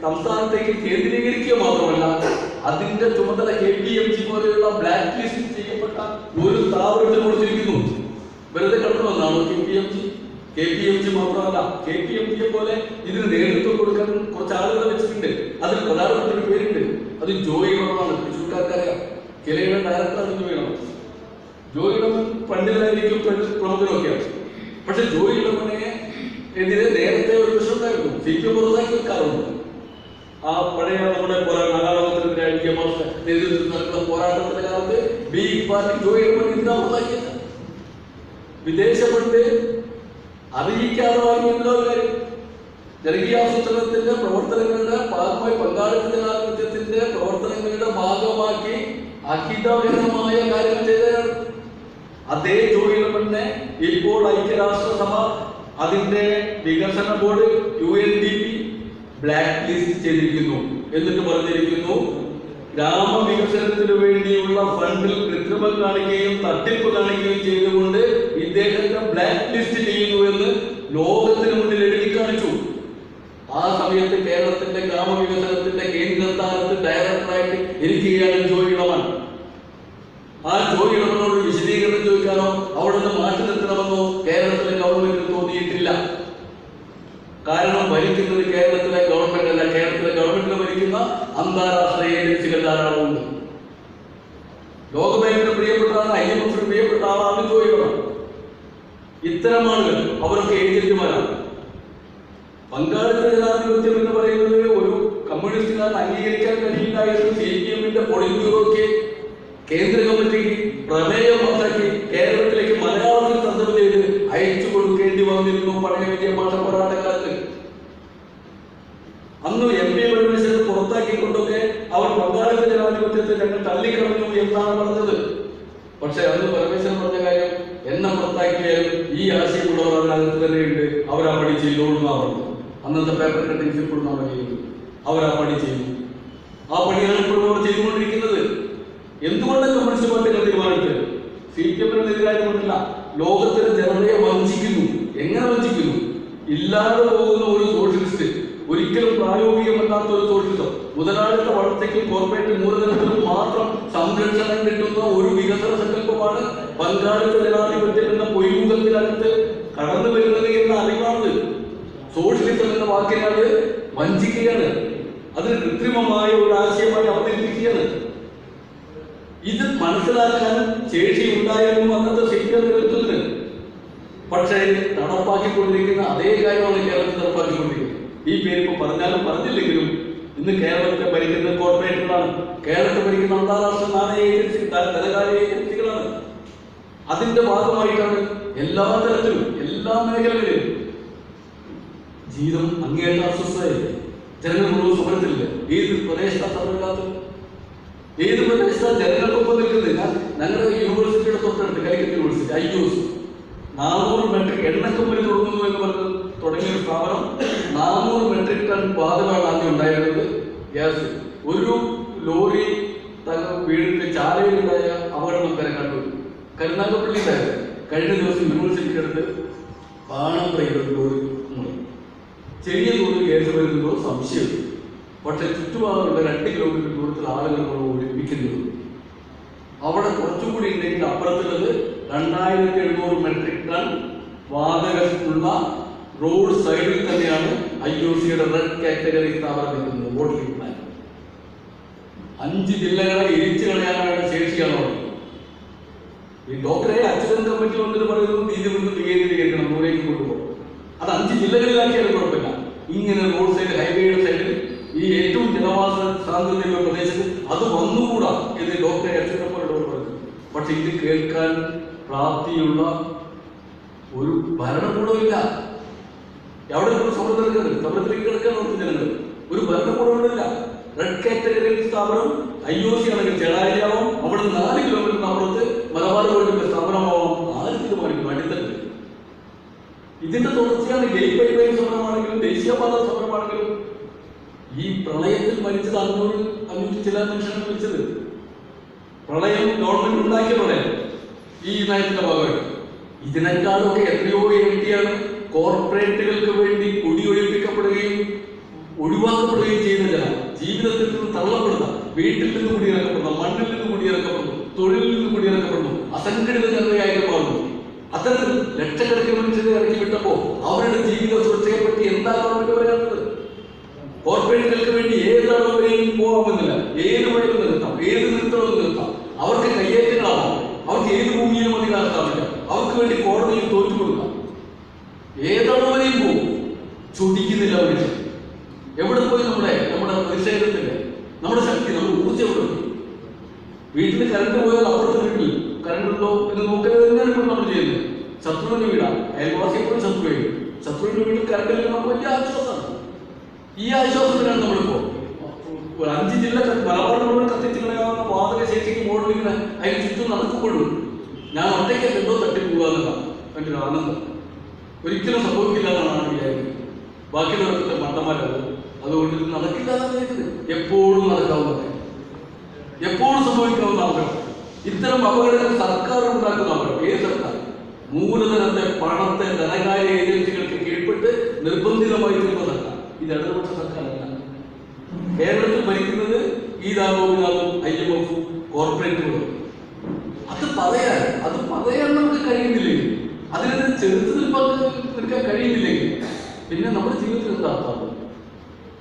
സംസ്ഥാനത്തേക്ക് കേന്ദ്രീകരിക്കുക മാത്രമല്ല, അതിന്റെ ചുമതല KPMG പോലെയുള്ള ബ്ലാക്ക് ലിസ്റ്റ് ചെയ്യപ്പെട്ട ഒരു സ്ഥാപനത്തിന് കൊടുത്തിരിക്കുന്നു. വെറുതെ കടന്നു വന്നാണോ KPMG മാത്രമല്ല, KPMG പോലെ ഇതിന് നേതൃത്വം കൊടുക്കാൻ കുറച്ച് ആളുകളെ വെച്ചിട്ടുണ്ട്. അതിൽ പ്രധാനപ്പെട്ട ഒരു പേരുണ്ട്, അത് ജോയി ഗുണമാണ്. തൃശ്ശൂർക്കാർക്കറിയാം. കിലയുടെ ഡയറക്ടറാണ് ജോയി ഗുണം. ജോയി ഇടമൺ പണ്ഡിതനായിരിക്കും, പ്രമുഖരൊക്കെയാണ്. പക്ഷെ ജോയി ഇടമനെ എതിരെ നേരത്തെ ഒരു പ്രശ്നം ഉണ്ടായിരുന്നു. CPM പുറത്താക്കി വെക്കാറുണ്ട്. ആ പഴയ നമ്മുടെ നാഗാലോകത്തിനെതിരെ IK മാസ്റ്റർ നേതൃത്വത്തിൽ നടക്കുന്ന പോരാട്ടത്തിന്റെ കാലത്ത് big party Joy Edamon India പുറത്താക്കിയത് വിദേശ ഫണ്ട് അറിയിക്കാതെ വാങ്ങിയുള്ള ഒരു കാര്യം. ജനകീയാസൂത്രണത്തിന്റെ പ്രവർത്തനങ്ങളുടെ ഭാഗമായി പങ്കാളിത്ത ജനാധിപത്യത്തിന്റെ പ്രവർത്തനങ്ങളുടെ ഭാഗമാക്കി അഹിതകരമായ കാര്യങ്ങൾ ചെയ്തതാണ്. അതേ ജോയി ഇടമണിനെ ഇപ്പോൾ ഐക്യരാഷ്ട്രസഭ അതിന്റെ വികസന ബോർഡ് UNDP ബ്ലാക്ക് ലിസ്റ്റ് ചെയ്തിരിക്കുന്നു. എന്നിട്ട് പറഞ്ഞിരിക്കുന്നു, ഗ്രാമവികസനത്തിനു വേണ്ടിയുള്ള ഫണ്ടിൽ കൃത്രിമം കാണിക്കുകയും തട്ടിപ്പ് കാണിക്കുകയും ചെയ്തുകൊണ്ട് ഇദ്ദേഹത്തെ ബ്ലാക്ക് ലിസ്റ്റ് ചെയ്യുന്നു എന്ന് ലോകത്തിന് മുന്നിൽ എഴുതി കാണിച്ചു. ആ സമയത്ത് കേരളത്തിന്റെ ഗ്രാമവികസനത്തിന്റെ കേന്ദ്രസ്ഥാനത്ത് ഡയറക്ടറായിട്ട് ഇരിക്കുകയാണ് ജോയി ഇടമൺ. ആ ജോയി ഇടമണോട് വിശദീകരണം ചോദിക്കാനോ അവിടെ നിന്ന് മാറ്റി നിർത്തണമെന്നോ കേരളത്തിലെ ഗവൺമെന്റിന് തോന്നിയിട്ടില്ല. കാരണം ഭരിക്കുന്നത് കേരളത്തിലെ ഗവൺമെന്റ് അല്ല, കേരളത്തിലെ ഗവൺമെന്റിനെ ഭരിക്കുന്ന അന്താരാഷ്ട്ര ഏജൻസികൾ ധാരാളമുണ്ട്. ലോകബാങ്കിന് പ്രിയപ്പെട്ട ആളാണ്, IMFന് പ്രിയപ്പെട്ട ആളാണ് ജോയി ഇടമൺ. ഇത്തരം ആളുകൾ അവരൊക്കെ ഏജന്റുമാരാണ്. പങ്കാളിത്ത ജനാധിപത്യം എന്ന് പറയുന്നത് ഒരു കമ്മ്യൂണിസ്റ്റുകാരൻ അംഗീകരിക്കാൻ കഴിയില്ലായിരുന്നു. CPMന്റെ പോളിറ്റ് ബ്യൂറോയ്ക്ക് കേന്ദ്ര കമ്മിറ്റിക്ക് പ്രമേയം പാസാക്കി കേരളത്തിലേക്ക് മലയാളത്തിൽ തർജ്ജമ ചെയ്ത് അയച്ചു കൊടുക്കേണ്ടി വന്നിരുന്നു പഴയ വിജയമാഷ പോരാട്ടക്കാലത്ത്. അന്ന് MP പരമേശ്വരൻ പുറത്താക്കിക്കൊണ്ടൊക്കെ അവർ പങ്കാളിത്ത ജനാധിപത്യത്തെ ഞങ്ങൾ തള്ളിക്കളഞ്ഞു എന്നാണ് പറഞ്ഞത്. പക്ഷെ അന്ന് പരമേശ്വരൻ പറഞ്ഞ കാര്യം, എന്നെ പുറത്താക്കിയാലും ഈ ആശയമുള്ളവർ അതിനകത്ത് തന്നെയുണ്ട്, അവരാ പണി ചെയ്തോളുന്നാണ് പറഞ്ഞത്. അന്നത്തെ പേപ്പർ കട്ടിങ്സ് ഇപ്പോഴും നമ്മൾ ചെയ്യുന്നു. അവരാ പണി ചെയ്തു. ആ പണിയാണ് ഇപ്പോഴും അവർ ചെയ്തുകൊണ്ടിരിക്കുന്നത്. എന്തുകൊണ്ടാണ് കമ്മ്യൂണിസ്റ്റ് പാർട്ടികൾ തീരുമാനിച്ചത്? CPMനെതിരായതുകൊണ്ടല്ല. ലോകത്തിലെ ജനതയെ വഞ്ചിക്കുന്നു. എങ്ങനെ വഞ്ചിക്കുന്നു? ഇല്ലാതെ പോകുന്ന ഒരു സോഷ്യലിസ്റ്റ്, ഒരിക്കലും പ്രായോഗികമല്ലാത്ത ഒരു സോഷ്യലിസം, മുതലാളിത്ത വളർച്ചയ്ക്കും കോർപ്പറേറ്റ് മൂലധനത്തിനും മാത്രം സംരക്ഷണം കിട്ടുന്ന ഒരു വികസന സങ്കല്പമാണ് പങ്കാളിത്ത ജനാധിപത്യം എന്ന പൊയ്മുഖത്തിനകത്ത് കടന്നു വരുന്നത് എന്ന അറിവാണ്. സോഷ്യലിസം എന്ന വാക്കിനാണ് വഞ്ചിക്കുകയാണ്. അതിന് കൃത്രിമമായ ഒരു ആശയമായി അവതരിപ്പിക്കുകയാണ്. ഇത് മനസ്സിലാക്കാൻ ശേഷി ഉണ്ടായിരുന്നു അന്നത്തെ CPM നേതൃത്വത്തിന്. പക്ഷേ നടപ്പാക്കിക്കൊണ്ടിരിക്കുന്ന അതേ കാര്യമാണ് കേരളത്തിൽ നടപ്പാക്കിക്കൊണ്ടിരിക്കുന്നത്. ഈ പേര് ഇപ്പൊ പറഞ്ഞാലും പറഞ്ഞില്ലെങ്കിലും ഇന്ന് കേരളത്തെ ഭരിക്കുന്ന കോർപ്പറേറ്റുകളാണ്, കേരളത്തെ ഭരിക്കുന്ന അന്താരാഷ്ട്ര നാണയ ഏജൻസി, ധനകാര്യ ഏജൻസികളാണ്. അതിന്റെ ഭാഗമായിട്ടാണ് എല്ലാ തരത്തിലും എല്ലാ മേഖലകളിലും ജീവിതം അങ്ങേയറ്റം അസ്വസ്ഥതയില്ല. ജനങ്ങൾ മുഴുവൻ സമരത്തിലില്ല. ഏത് പ്രദേശത്താണ് സമരമില്ലാത്തത്? ഏത് പ്രദേശത്താണ് ജനങ്ങൾക്കൊപ്പം നിൽക്കുന്നത്? ഞങ്ങളുടെ യൂണിവേഴ്സിറ്റിയുടെ തൊട്ടടുത്ത് കാലിക്കറ്റ് യൂണിവേഴ്സിറ്റി IUS 400 മെട്രിക് എണ്ണക്കമ്പനി തുടങ്ങുന്നു എന്ന് പറഞ്ഞ് തുടങ്ങിയ ഒരു സ്ഥാപനം 400 മെട്രിക് ടൺ വാതകമാണ് ആദ്യം ഉണ്ടായിരുന്നത്. ഗ്യാസ് ഒരു ലോറി വീടിന്റെ ചാലയിലുണ്ടായ അപകടം വരെ കണ്ടു. കരുനാഗപ്പള്ളി ഉണ്ടായത് കഴിഞ്ഞ ദിവസം യൂണിവേഴ്സിറ്റിക്ക് അടുത്ത് പാണപ്രയുടെ ലോറി ചെറിയ തോതിൽ കേസ് വരുന്നതോ സംശയമുണ്ട്. പക്ഷെ ചുറ്റുപാടുള്ള 2 കിലോമീറ്റർ ദൂരത്തിൽ ആളുകൾ ഒഴിപ്പിക്കുന്നത്. അവിടെ കുറച്ചും കൂടി ഉണ്ടെങ്കിൽ അപ്പുറത്തുള്ളത് 2700 മെട്രിക് ടൺ വാതകമുള്ള റോഡ് സൈഡിൽ തന്നെയാണ് IOCയുടെ റെഡ് കാറ്റഗറി സ്ഥാപനം നിൽക്കുന്നത്. ബോട്ടിലിംഗ് പ്ലാന്റ് 5 ജില്ലകളെ എരിച്ചു കളയാനുള്ള ശേഷിയാണ്. ഈ ഡോക്ടറെ അച്യുതൻ കമ്മിറ്റി വന്നിട്ട് പറയുന്നത് നീതി വന്ന് വികേന്ദ്രീകരിക്കണം, ദൂരേക്ക് കൊണ്ടുപോകും. അത് 5 ജില്ലകളിലാക്കിയാലും കുഴപ്പമില്ല. ഇങ്ങനെ റോഡ് സൈഡ് ഹൈവേയുടെ സൈഡിൽ ഈ ഏറ്റവും ജനവാസ സാന്ദ്രതയുള്ള പ്രദേശത്ത് അത് വന്നുകൂടാ എന്ന് ഡോക്ടറെ അച്യുതൻ പറഞ്ഞു. പക്ഷെ ഇത് കേൾക്കാൻ പ്രാപ്തിയുള്ള ഒരു ഭരണകൂടമില്ല. എവിടെ സമരത്തിലേക്ക് കിടക്കാൻ നോക്കും ജനങ്ങൾ. ഒരു ഭരണകൂടമില്ല. റെഡ് കാറ്റഗറി സ്ഥാപനം IOC ആണെങ്കിൽ ചേളാരിയാവും, അവിടെ 4 കിലോമീറ്റർ അപ്പുറത്ത് മലബാർ ഗോൾഡിന്റെ സ്ഥാപനമാവും. ആര് തീരുമാനിക്കും? അടിത്തട്ട്. ഇതിന്റെ തുടർച്ചയാണ് ഗെയിൽ പൈപ്പ് ലൈൻ സമരമാണെങ്കിലും ദേശീയപാത സമരമാണെങ്കിലും. ഈ പ്രളയത്തിൽ മരിച്ചത് 500 ചില മനുഷ്യരാണ് മരിച്ചത്. പ്രളയം ഗവൺമെന്റ് ഉണ്ടാക്കിയ പ്രളയം ഈ നയത്തിന്റെ ഭാഗമായിട്ട്. ഇതിനേക്കാളൊക്കെ എത്രയോ ഇരട്ടിയാണ് കോർപ്പറേറ്റുകൾക്ക് വേണ്ടി കുടിയൊഴിപ്പിക്കപ്പെടുകയും ഒഴിവാക്കപ്പെടുകയും ചെയ്യുന്ന ജനം. ജീവിതത്തിൽ നിന്ന് തള്ളപ്പെടുന്ന, വീട്ടിൽ നിന്ന് കുടിയിറക്കപ്പെടുന്നു, മണ്ണിൽ നിന്ന് കുടിയിറക്കപ്പെടുന്നു, തൊഴിലിൽ നിന്ന് കുടിയിറക്കപ്പെടുന്നു, അസംഘടിത ജനതയായിട്ട് മാറുന്നു. അത്തരത്തിൽ ലക്ഷക്കണക്കിന് മനുഷ്യരെ ഇറക്കി വിട്ടപ്പോ അവരുടെ ജീവിത സുരക്ഷയെ പറ്റി എന്താണ് ഗവൺമെന്റ് പറയുന്നത്? കോർപ്പറേറ്റുകൾക്ക് വേണ്ടി ഏതാണ് വരെയും പോകാമെന്നില്ല. ഏത് വഴിയും നിർത്താം, ഏത് നിർത്തണമെന്ന് നിർത്താം. അവർക്ക് കയ്യേറ്റങ്ങളാവാം, അവർക്ക് ഏത് ഭൂമിയിൽ വേണ്ടി കോടതിയിൽ തോറ്റു കൊടുക്കാം. ഏതളവരെയും പോകും, ചൊടിക്കുന്നില്ല അവര്. എവിടെ പോയി നമ്മുടെ പ്രതിഷേധത്തിന്റെ നമ്മുടെ ശക്തി, നമ്മുടെ ഊർജ്ജം എവിടെ പോയി? വീട്ടിൽ കറണ്ട് പോയാൽ അപ്പുറത്തെ വീട്ടിൽ കറണ്ട് ഉണ്ടോ എന്ന് നോക്കുന്നത് തന്നെയാണ് ഇപ്പോൾ നമ്മൾ ചെയ്യുന്നത്. ശത്രുവിന്റെ വീടാണ്, അയൽവാസി എപ്പോഴും ശത്രുവിന്റെ വീട്ടിൽ കറണ്ട് ഇല്ലെങ്കിൽ നമുക്ക് വലിയ ആശ്വാസമാണ്. ഈ ആശ്വാസത്തിലാണ് നമ്മളിപ്പോ 5 ജില്ല മലബാർ മുഴുവൻ കത്തിച്ച് കളയാവുന്ന വാതക ശേഷിക്ക് മോഡലിങ്ങനെ അതിന് ചുറ്റും നടക്കുമ്പോഴും ഞാൻ ഒറ്റയ്ക്ക് എന്തോ തട്ടിപ്പോകാന്നതാണ് എൻ്റെ ഒരു ആനന്ദം. ഒരിക്കലും സംഭവിക്കില്ല എന്നാണ് വിചാരിക്കുന്നത്. ബാക്കിയുള്ളവർക്ക് മണ്ടന്മാരാകും. അതുകൊണ്ട് ഇത് നടക്കില്ല എന്നാണ് വിചാരിക്കുന്നത്. എപ്പോഴും നടക്കാവുന്നത്, എപ്പോഴും സംഭവിക്കാവുന്ന അപകടം. ഇത്തരം അപകടങ്ങൾ സർക്കാർ ഉണ്ടാക്കുന്ന അപകടം. ഏത് സർക്കാർ? മൂലധനത്തെ, പണത്തെ ധനകാര്യ ഏജൻസികൾക്ക് കീഴ്പ്പെട്ട് നിർബന്ധിതമായി തീർന്ന സർക്കാർ. ഇത് ഇടതുപക്ഷ സർക്കാരല്ല. കേരളത്തിൽ ഭരിക്കുന്നത് ഈ ഗോപിനാഥും IMF-ഉം കോർപ്പറേറ്റുകളും. അത് പറയാൻ നമുക്ക് കഴിയുന്നില്ലെങ്കിൽ, അതിനെതിരെ ചെറുത്ത് നിൽക്കാൻ കഴിയുന്നില്ലെങ്കിൽ പിന്നെ നമ്മുടെ ജീവിതത്തിൽ എന്താ അർത്ഥം?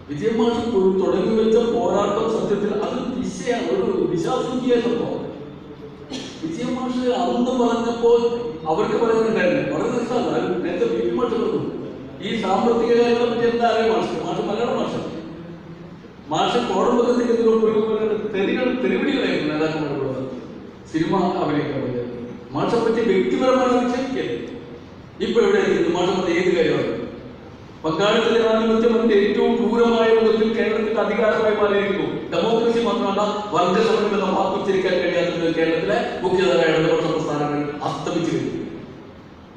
വിജയൻ മാഷ് തുടങ്ങി വെച്ച പോരാട്ടം സത്യത്തിൽ അത് ദിശയാണ്, ഒരു ദിശാസൂചിയ സംഭവം. വിജയൻ മാഷ് അന്ന് പറഞ്ഞപ്പോൾ അവർക്ക് പറയാനുണ്ടായിരുന്നു വളരെ രസമാണ്. നേരത്തെ ബി മാഷ് പറഞ്ഞു ഈ സാമ്പത്തിക കാര്യങ്ങളെ പറ്റി എന്താ അറിയാം മാഷ് മലയാള മാഷ് കോടമ്പകത്തേക്ക് തെരുവിടികളായിരുന്നു നേതാക്കന്മാരുള്ളത്. സിനിമ അഭിനയിക്കാൻ മാഷെ പറ്റി വ്യക്തിപരമായി വിക്ഷേപിക്കരുത്. ഇപ്പൊ എവിടെയായിരിക്കും മാഷെ പറ്റി ഏത് കാര്യമാണ്? പങ്കാളിത്ത ജനാധിപത്യം ഏറ്റവും ക്രൂരമായ മുഖത്തിൽ കേരളത്തിന്റെ അധികാരമായി മാറിയിരിക്കുന്നു. ഡെമോക്രസി മാത്രമല്ല, വർഗസമരം എന്ന വാക്കുച്ചരിക്കാൻ കഴിയാത്തത് കേരളത്തിലെ മുഖ്യധാര ഇടതുപക്ഷ പ്രസ്ഥാനങ്ങൾ അസ്തമിച്ചു കഴിഞ്ഞു.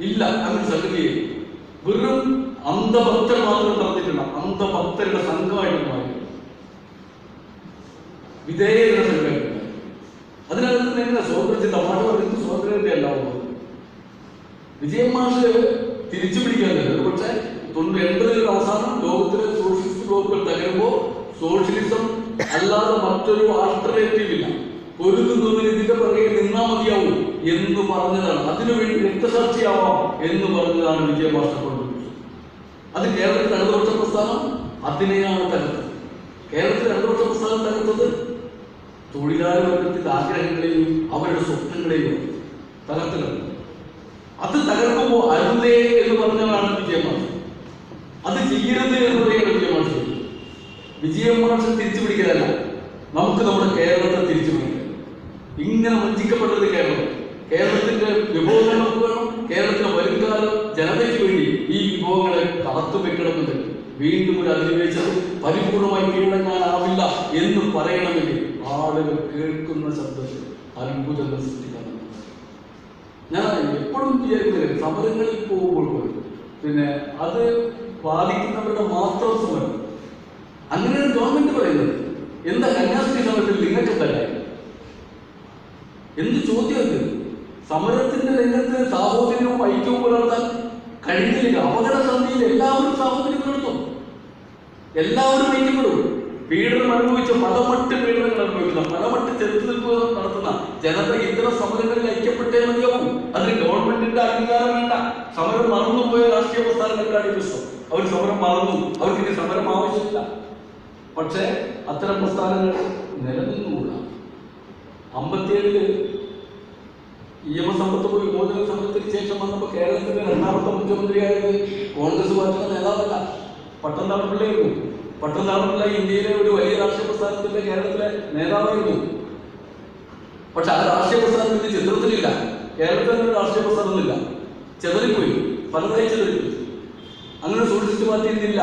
ഇല്ല, അങ്ങനെ സംഗതിയെ വെറും അന്ധഭക്തർ മാത്രം പറഞ്ഞിട്ടില്ല, അന്ധഭക്തരുടെ സംഘമായിട്ട് മാറി, വിധേയരുടെ സംഘമായിട്ട്. അതിനകത്ത് എങ്ങനെ സ്വാതന്ത്ര്യം തമാശ പറയുന്നത് സ്വാതന്ത്ര്യത്തെ അല്ലാവുന്നത്? വിജയൻ മാഷ് തിരിച്ചു പിടിക്കാൻ കഴിയും. പക്ഷേ 80-കളുടെ അവസാനം ലോകത്തിലെ സോഷ്യലിസ്റ്റ് ബ്ലോക്കുകൾ തകരുമ്പോൾ സോഷ്യലിസം അല്ലാതെ മറ്റൊരു ആൾട്ടർനേറ്റീവ് ഇല്ല, പൊരുതുന്നതിന് ഇതിന്റെ പുറകെ നിന്നാ മതിയാവും എന്ന് പറഞ്ഞതാണ്. അതിനുവേണ്ടി രക്തസാക്ഷിയാവാം എന്ന് പറഞ്ഞതാണ് വിജയൻ മാഷ് കൊണ്ടുപോയത്. അത് കേരളത്തിലെ ഇടതുപക്ഷ പ്രസ്ഥാനം അതിനെയാണ് തകർത്തത്. കേരളത്തിലെ ഇടതുപക്ഷ പ്രസ്ഥാനം തകർത്തത് തൊഴിലാളി വർഗത്തിന്റെ ആഗ്രഹങ്ങളെയും അവരുടെ സ്വപ്നങ്ങളെയും തകർത്തത്. അത് തകർക്കുമ്പോൾ അരുതേ എന്ന് പറഞ്ഞതാണ് വിജയൻ മാഷ്. അത് ചെയ്യരുത് എന്ന് പറയുകയാണ് വിജയൻ മാഷ്. വിജയൻ മാഷ് തിരിച്ചു പിടിക്കലല്ല, നമുക്ക് നമ്മുടെ കേരളത്തെ തിരിച്ചു പിടിക്കണം. ഇങ്ങനെ വഞ്ചിക്കപ്പെട്ടത് കേരളത്തിന്റെ വിഭവങ്ങൾ നമുക്ക് വേണം. കേരളത്തിലെ വരുംകാലം ജനതയ്ക്ക് വേണ്ടി ഈ വിഭവങ്ങളെ കാത്തു വെക്കണമെന്ന് വീണ്ടും ഒരു അധിനിവേശം പരിപൂർണമായി കീഴടങ്ങാനാവില്ല എന്ന് പറയണമെങ്കിൽ ആളുകൾ കേൾക്കുന്ന ശബ്ദത്തിൽ അത്ഭുതങ്ങൾ സൃഷ്ടിക്കണം. ഞാൻ എപ്പോഴും വിചാരിക്കുന്നത് സമരങ്ങളിൽ പോകുമ്പോൾ പിന്നെ അത് ബാധിക്കുന്നവരുടെ മാത്രം സമരം, അങ്ങനെയാണ് ഗവൺമെന്റ് പറയുന്നത്. എന്താ കന്യാസ്ത്രീ സമരത്തിൽ നിങ്ങൾക്ക് എന്തായാലും എന്ത് ചോദ്യം? സമരത്തിന്റെ രംഗത്ത് സാഹോദര്യവും ഐക്യവും പുലർത്താൻ കഴിഞ്ഞില്ല. അപകട സന്ധിയിൽ എല്ലാവരും സാഹോദര്യം പുലർത്തും, എല്ലാവരും ഐക്യപ്പെടും. പീഡനം അനുഭവിച്ച പലമട്ട് പീഡനങ്ങൾ അനുഭവിക്കുന്ന, പലമട്ട് ചെറുത്തുനിൽപ്പ് നടത്തുന്ന ജനത ഇത്തരം സമരങ്ങളിൽ ഐക്യപ്പെട്ടേ മതിയാവും. അതിന് ഗവൺമെന്റിന്റെ അംഗീകാരം വേണ്ട. സമരം മറന്നുപോയ രാഷ്ട്രീയ പ്രസ്ഥാനങ്ങൾക്കാണ് ഈ പ്രശ്നം. അവർ സമരം മറന്നു, അവർക്ക് ഇനി സമരം ആവശ്യമില്ല. പക്ഷേ അത്തരം പ്രസ്ഥാനങ്ങൾ നിലനിന്നുകൂടാ. 57-ല് സമ്പത്ത് വിമോചന സമരത്തിന് ശേഷം വന്നപ്പോൾ കേരളത്തിന്റെ 2ാമത്തെ മുഖ്യമന്ത്രിയായത് കോൺഗ്രസ് പാർട്ടിയുടെ നേതാവല്ല, പട്ടംതാൾ പിള്ളയായിരുന്നു. പട്ടംതാൾ പിള്ള ഇന്ത്യയിലെ ഒരു വലിയ രാഷ്ട്രീയ പ്രസ്ഥാനത്തിന്റെ കേരളത്തിലെ നേതാവായിരുന്നു. പക്ഷെ ആ രാഷ്ട്രീയ പ്രസ്ഥാനത്തിന്റെ ചിത്രത്തിലില്ല. കേരളത്തിൽ ഒരു രാഷ്ട്രീയ പ്രസ്ഥാനമൊന്നുമില്ല, ചെതറിപ്പോയി, പലതായി ചെതറിപ്പോയി. അങ്ങനെ സോഷ്യലിസ്റ്റ് പാർട്ടി ഇന്നില്ല.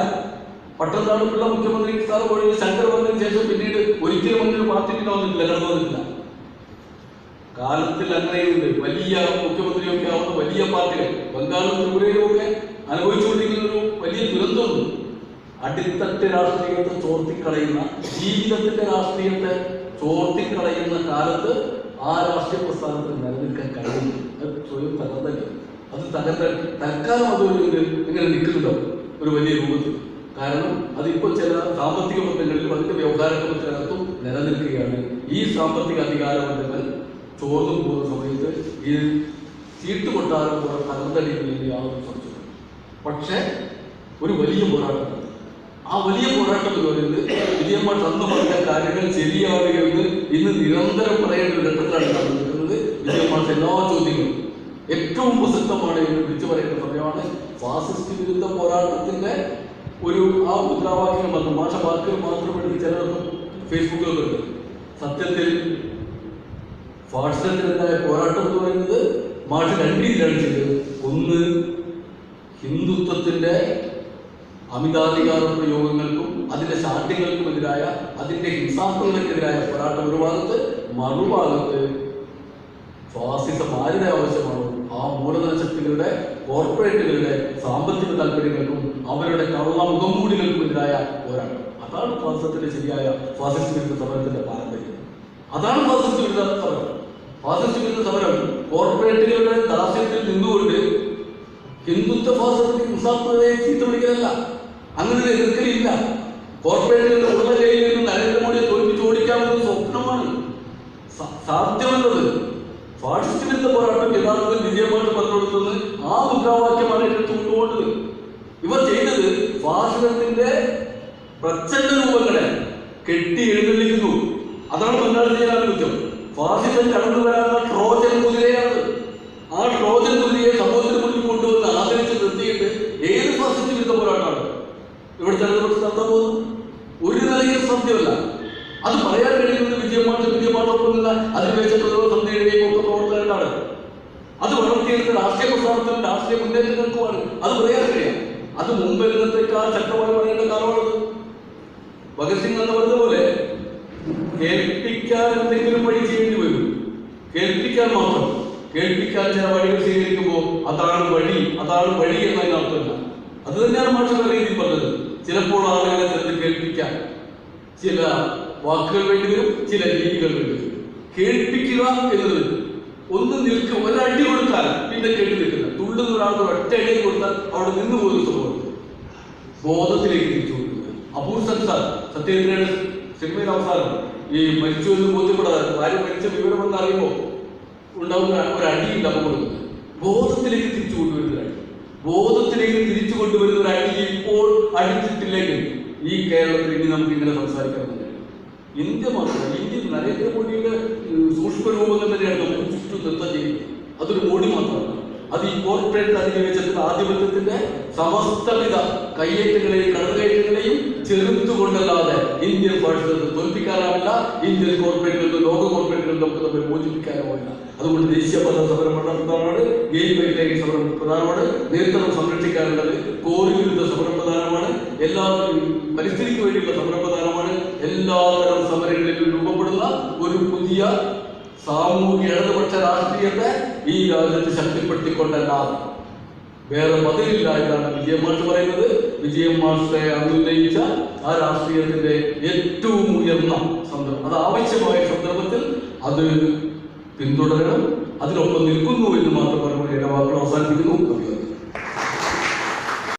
പട്ടംതാൾ പിള്ള മുഖ്യമന്ത്രി സ്ഥാനം പോയി ശങ്കർ വന്നതിന് ശേഷം പിന്നീട് ഒരിക്കലും അങ്ങനെ പാർട്ടിക്ക് വന്നിട്ടില്ല, കടന്നു വന്നിട്ടില്ല. കാലത്തിൽ അങ്ങനെയുണ്ട്. വലിയ മുഖ്യമന്ത്രിയൊക്കെ ആവുന്ന വലിയ പാർട്ടികൾ ബംഗാളും ത്രിപുരയിലും ഒക്കെ അനുഭവിച്ചുകൊണ്ടിരിക്കുന്ന ഒരു വലിയ ദുരന്തമുണ്ട്. അടിത്തട്ട് രാഷ്ട്രീയത്തെ ചോർത്തിക്കളയുന്ന, ജീവിതത്തിന്റെ രാഷ്ട്രീയത്തെ ചോർത്തിക്കളയുന്ന കാലത്ത് ആ രാഷ്ട്രീയ പ്രസ്ഥാനത്തിന് നിലനിൽക്കാൻ കഴിയുന്നു. അത് സ്വയം തകർന്നല്ല. അത് തൽക്കാലം അതൊരു ഇങ്ങനെ നിൽക്കുന്നുണ്ടോ ഒരു വലിയ രൂപത്തിൽ. കാരണം അതിപ്പോൾ ചില സാമ്പത്തിക ബന്ധങ്ങളിലും അതിന്റെ വ്യവഹാരത്തിനകത്തും നിലനിൽക്കുകയാണ്. ഈ സാമ്പത്തിക അധികാര ബന്ധങ്ങൾ ചോർന്നു പോകുന്ന സമയത്ത് ഈ ചീട്ട് കൊട്ടാരം പോലെ തകർന്നടിക്കുന്നതിന് യാതൊരു സംശയം. പക്ഷേ ഒരു വലിയ പോരാട്ടം, ആ വലിയ പോരാട്ടം എന്ന് പറയുന്നത് വിജയൻ മാഷ് അന്ന് പറഞ്ഞ കാര്യങ്ങൾ ശരിയാവുകയെന്ന് ഇന്ന് നിരന്തരം പറയേണ്ട ഒരു ഘട്ടത്തിലാണ് നടന്നിരിക്കുന്നത്. വിജയൻ മാഷ് എല്ലാ ചോദ്യങ്ങളും ഏറ്റവും പ്രസക്തമാണ് എന്ന് വിളിച്ചു പറയേണ്ട സമയമാണ്. ഫാസിസ്റ്റ് വിരുദ്ധ പോരാട്ടത്തിന്റെ ഒരു ആ മുദ്രാവാക്യം വന്നു. മാഷ വാക്കുകൾ മാത്രം എടുത്ത് ചിലർക്ക് ഫേസ്ബുക്കിലൊക്കെ. സത്യത്തിൽ ഫാസിസത്തിനെതിരായ പോരാട്ടം എന്ന് പറയുന്നത് മാഷ രണ്ട് രീതിയിലാണ് ചെയ്തത്. ഒന്ന്, ഹിന്ദുത്വത്തിന്റെ അമിതാധികാര പ്രയോഗങ്ങൾക്കും അതിന്റെ ശാഠ്യങ്ങൾക്കുമെതിരായ, അതിന്റെ ഹിംസാത്മകതയ്ക്കെതിരായ പോരാട്ടം ഒരു ഭാഗത്ത്, മറുഭാഗത്ത് ഫാസിസം ആരുടെ ആവശ്യമാണോ ആ മൂലധന ശക്തികളുടെ, കോർപ്പറേറ്റുകളുടെ സാമ്പത്തിക താല്പര്യങ്ങൾക്കും അവരുടെ കള്ള മുഖംമൂടികൾക്കും എതിരായ പോരാട്ടം. അതാണ് ഫാസിസത്തിന്റെ ശരിയായ ഫാസിസ്റ്റ് വിരുദ്ധ സമരത്തിന്റെ പാരമ്പര്യം. അതാണ് ഫാസിസ്റ്റ് വിരുദ്ധ സമരം. ഫാസിസ്റ്റ് വിരുദ്ധ സമരം കോർപ്പറേറ്റുകളുടെ ദാസ്യത്തിൽ നിന്നുകൊണ്ട് ഹിന്ദുത്വ ഫാസിസത്തിന്റെ ഹിംസാത്മകതയെ ചീത്ത വിളിക്കലല്ല, അങ്ങനെ ഒരു എതിർക്കലില്ല. കോർപ്പറേറ്റുകളുടെ ഉള്ള കയ്യിൽ നിന്ന് നരേന്ദ്രമോദിയെ തോൽപ്പിച്ച് ഓടിക്കാമെന്നത് സ്വപ്നമാണ്, സാധ്യമല്ലത്. ഫാസിസ്റ്റ് വിരുദ്ധ പോരാട്ടം യഥാർത്ഥത്തിൽ വിജയമായിട്ട് പറഞ്ഞുകൊടുത്തത് ആ മുദ്രാവാക്യമാണ് എടുത്ത് കൊണ്ടുപോകേണ്ടത്. ഇവർ ചെയ്തത് ഫാസിസത്തിന്റെ പ്രച്ഛന്ന രൂപങ്ങളെ കെട്ടി എഴുന്നള്ളിക്കുന്നു. അതാണ് ബംഗാളിൽ ചെയ്യാൻ കുറ്റം. ഫാസിസം കടന്നു വരാനുള്ള ട്രോജൻ കുതിരയാണ്. ആ ട്രോജൻ കുതിരയെ സമൂഹത്തിന് മുന്നിൽ കൊണ്ടുവന്ന് ആദരിച്ച് നിർത്തിയിട്ട് ഏത് ഫാസിസ്റ്റ് വിരുദ്ധ പോരാട്ടമാണ് ഇവിടെ ജനതപക്ഷത്ത് നടത്താൻ പോകുന്നത്? ഒരു നിലയ്ക്ക് സാധ്യമല്ല. അത് പറയാൻ കഴിയുന്നത് വിജയമാട്ടൊപ്പം നിന്ന അധിനിവേശ പ്രതിരോധ സമിതിയുടെയും ഒക്കെ പ്രവർത്തകർക്കാണ്. അത് വളർത്തിയെടുത്ത രാഷ്ട്രീയ പ്രസ്ഥാനത്തിനും രാഷ്ട്രീയ മുന്നേറ്റങ്ങൾക്കുമാണ് അത് പറയാൻ കഴിയാം. അത് മുമ്പെന്നത്തേക്കാൾ ശക്തമായി പറയേണ്ട കാലമാണത്. ഭഗത് സിംഗ് എന്ന് പറഞ്ഞതുപോലെ കേൾപ്പിക്കാൻ എന്തെങ്കിലും വഴി ചെയ്യേണ്ടി വരും. കേൾപ്പിക്കാൻ മാത്രം, കേൾപ്പിക്കാൻ ചില വഴികൾ സ്വീകരിക്കുമ്പോൾ അതാണ് വഴി എന്നതിന് അർത്ഥമില്ല. അത് തന്നെയാണ് മാഷ് രീതിയിൽ പറഞ്ഞത്. ചിലപ്പോൾ ആളുകളെ ചെന്ന് കേൾപ്പിക്കാൻ ചില വാക്കുകൾ വേണ്ടി വരും, ചില രീതികൾ വേണ്ടി വരും. കേൾപ്പിക്കുക എന്നത് ഒന്ന് നിൽക്കും, ഒരടി കൊടുത്താൽ പിന്നെ കേട്ട് നിൽക്കുന്നത്, തുള്ളുന്ന ഒരാൾക്ക് ഒറ്റ അടി കൊടുത്താൽ അവിടെ നിന്ന് പോകുന്ന സംഭവം ബോധത്തിലേക്ക് തിരിച്ചു കൊടുക്കുന്നത്. അപൂർ സംസാർ സത്യേന്ദ്രയുടെ സിനിമയിൽ അവസാനം ഈ മരിച്ചു എന്ന് ബോധ്യപ്പെടാതെ ഭാര്യ മരിച്ച വിവരമെന്ന് അറിയുമ്പോൾ ഉണ്ടാവുന്ന ഒരടിയുണ്ട് അപ്പം കൊടുക്കുന്നത്. ബോധത്തിലേക്ക് തിരിച്ചു കൊണ്ടുവരുന്ന അടി, ബോധത്തിലേക്ക് തിരിച്ചു കൊണ്ടുവരുന്ന ഒരു അടി ഇപ്പോൾ അടിച്ചിട്ടില്ലെങ്കിൽ ഈ കേരളത്തിൽ ഇനി നമുക്ക് ഇങ്ങനെ സംസാരിക്കാൻ. ഇന്ത്യ മാത്രമല്ല, ഇന്ത്യ നരേന്ദ്രമോദിയുടെ സൂക്ഷ്മരൂപങ്ങൾ തന്നെയാണ് നമുക്ക് ചുറ്റും നൃത്തം ചെയ്യുന്നത്. അതൊരു മോഡി മാത്രമല്ല, അത് ഈ കോർപ്പറേറ്റ് അധിനിവേശത്തിന്റെ ആധിപത്യത്തിന്റെ സമസ്തവിധ കയ്യേറ്റങ്ങളെയും കടന്നുകയറ്റങ്ങളെയും ചെറുത്തുകൊണ്ടല്ലാതെ ഇന്ത്യൻ ഫാസിസത്തെ തോൽപ്പിക്കാനാവില്ല. ഇന്ത്യൻ കോർപ്പറേറ്റുകൾക്ക്, ലോക കോർപ്പറേറ്റുകൾക്ക് നമുക്ക് തമ്മിൽ മോചിപ്പിക്കാനാവില്ല. അതുകൊണ്ട് ദേശീയപാത സമരം വളരെ പ്രധാനമാണ്, ഗെയിൽ വൈറ്റ് സമരം പ്രധാനമാണ്, നീർത്തടം സംരക്ഷിക്കാനുള്ളത്, കോറി വിരുദ്ധ സമരം പ്രധാനമാണ്, എല്ലാ പരിസ്ഥിതിക്ക് വേണ്ടിയുള്ള സമരം പ്രധാനമാണ്. എല്ലാതരം സമരങ്ങളിലും രൂപപ്പെടുന്ന ഒരു പുതിയ സാമൂഹിക ഇടതുപക്ഷ രാഷ്ട്രീയത്തെ ഈ രാജ്യത്ത് ശക്തിപ്പെടുത്തിക്കൊണ്ടല്ലാതെ വേറെ മതിലില്ല എന്നാണ് വിജയൻ മാഷ് പറയുന്നത്. വിജയൻ മാഷെ അനുനയിച്ച ആ രാഷ്ട്രീയത്തിന്റെ ഏറ്റവും ഉയർന്ന സന്ദർഭം, അത് ആവശ്യമായ സന്ദർഭത്തിൽ അത് പിന്തുടരണം, അതിനൊപ്പം നിൽക്കുന്നു എന്ന് മാത്രം പറഞ്ഞുകൊണ്ട് എന്റെ വാക്കുകൾ അവസാനിപ്പിക്കുന്നു.